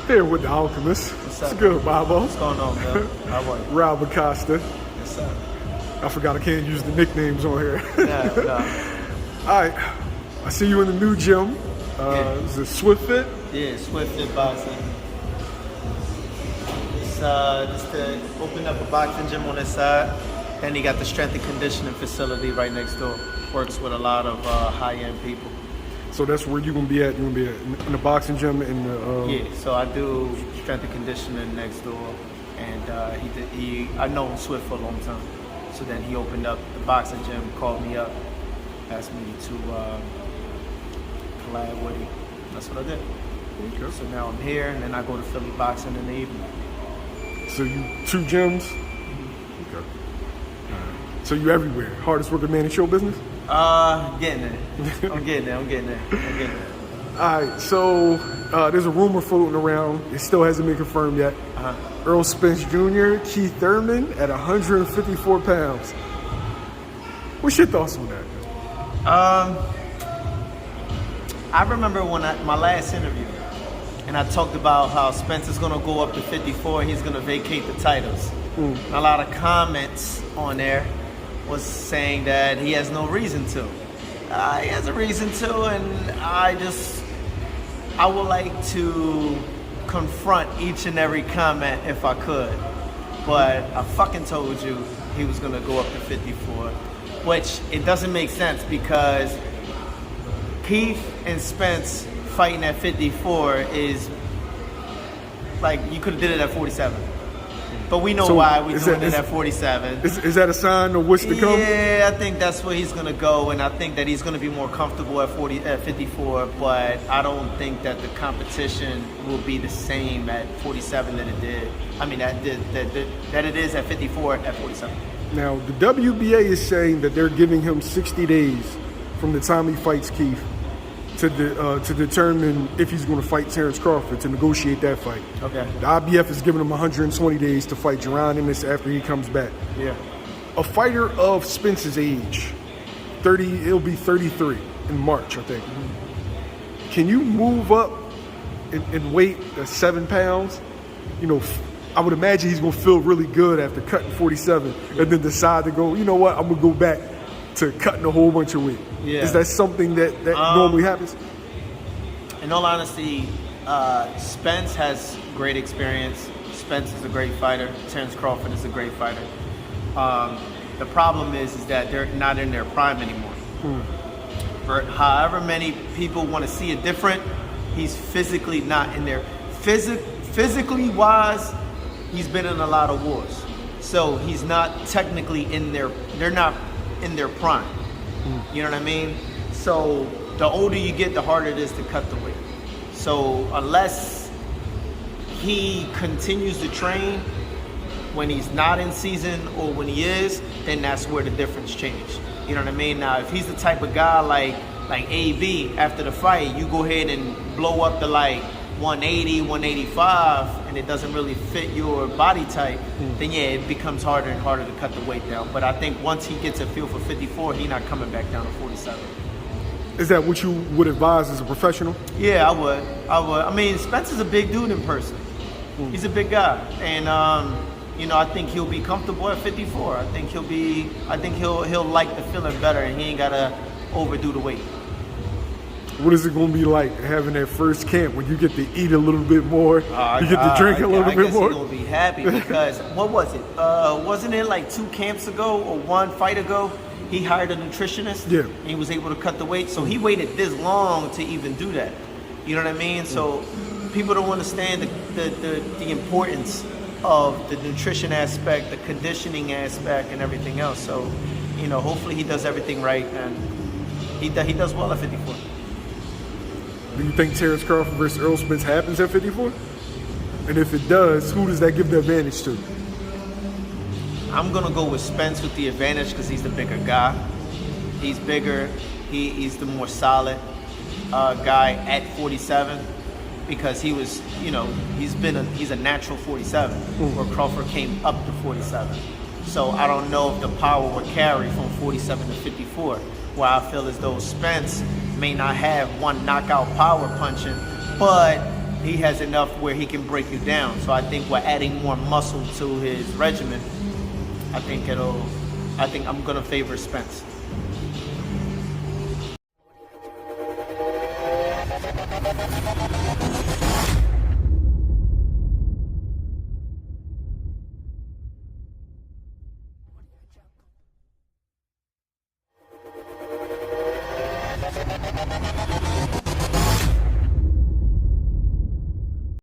Here with the Alchemist. What's good, Bobo? What's going on, man? How are you? Rob Acosta. Yes, sir. I forgot I can't use the nicknames on here. Nah. All right. I see you in the new gym. Is it Swift Fit? Yeah, Swift Fit Boxing. It's just to open up a boxing gym on this side. And you got the strength and conditioning facility right next door. Works with a lot of high-end people. So that's where you're going to be at? You're going to be in the boxing gym? Yeah, so I do strength and conditioning next door. And I've known Swift for a long time. So then he opened up the boxing gym, called me up, asked me to collab with him. That's what I did. Okay. So now I'm here, and then I go to Philly boxing in the evening. So you 2 gyms? Okay. So you everywhere. Hardest working man in show business? Getting there. I'm getting there. All right, so there's a rumor floating around. It still hasn't been confirmed yet. Earl Spence Jr., Keith Thurman at 154 pounds. What's your thoughts on that? I remember when my last interview, and I talked about how Spence is going to go up to 54 and he's going to vacate the titles. And a lot of comments on there was saying that he has no reason to. He has a reason to, and I would like to confront each and every comment if I could. But I fucking told you he was gonna go up to 54, which it doesn't make sense because Keith and Spence fighting at 54 is like you could have did it at 47. But we know why we're doing it at 47. Is that a sign of what's to come? Yeah, I think that's where he's going to go, and I think that he's going to be more comfortable at 54, but I don't think that the competition will be the same at 47 that it did. I mean, that it is at 54 at 47. Now, the WBA is saying that they're giving him 60 days from the time he fights Keith to determine if he's going to fight Terrence Crawford, to negotiate that fight. Okay. The IBF is giving him 120 days to fight Jerron Ennis after he comes back. Yeah. A fighter of Spence's age, it'll be 33 in March, I think. Can you move up in weight 7 pounds? You know, I would imagine he's going to feel really good after cutting 47 and then decide to go, you know what, I'm going to go back to cutting a whole bunch of weight. Yeah. Is that something that normally happens? In all honesty, Spence has great experience. Spence is a great fighter. Terrence Crawford is a great fighter. The problem is that they're not in their prime anymore. For however many people want to see it different, he's physically not in there. Physically wise, he's been in a lot of wars. So he's not technically in their, they're not in their prime. You know what I mean? So the older you get, the harder it is to cut the weight. So unless he continues to train when he's not in season or when he is, then that's where the difference changes. You know what I mean? Now, if he's the type of guy like AB, after the fight, you go ahead and blow up to like 180, 185, and it doesn't really fit your body type, then yeah, it becomes harder and harder to cut the weight down. But I think once he gets a feel for 54, he's not coming back down to 47. Is that what you would advise as a professional? Yeah, I would. I mean, Spencer's a big dude in person. He's a big guy, and you know, I think he'll be comfortable at 54. I think he'll like the feeling better, and he ain't gotta overdo the weight. What is it going to be like having that first camp when you get to eat a little bit more, you get to drink a little bit more? I guess he's going to be happy because, what was it? Wasn't it like 2 camps ago or 1 fight ago, he hired a nutritionist? Yeah. And he was able to cut the weight. So he waited this long to even do that. You know what I mean? So people don't understand the importance of the nutrition aspect, the conditioning aspect, and everything else. So, you know, hopefully he does everything right, and he does well at 54. Do you think Terrence Crawford versus Earl Spence happens at 54? And if it does, who does that give the advantage to? I'm going to go with Spence with the advantage because he's the bigger guy. He's bigger. He's the more solid guy at 47 because he was, you know, he's a natural 47 where Crawford came up to 47. So I don't know if the power would carry from 47 to 54, where I feel as though Spence may not have one knockout power punching, but he has enough where he can break you down. So I think we're adding more muscle to his regimen. I think I'm gonna favor Spence.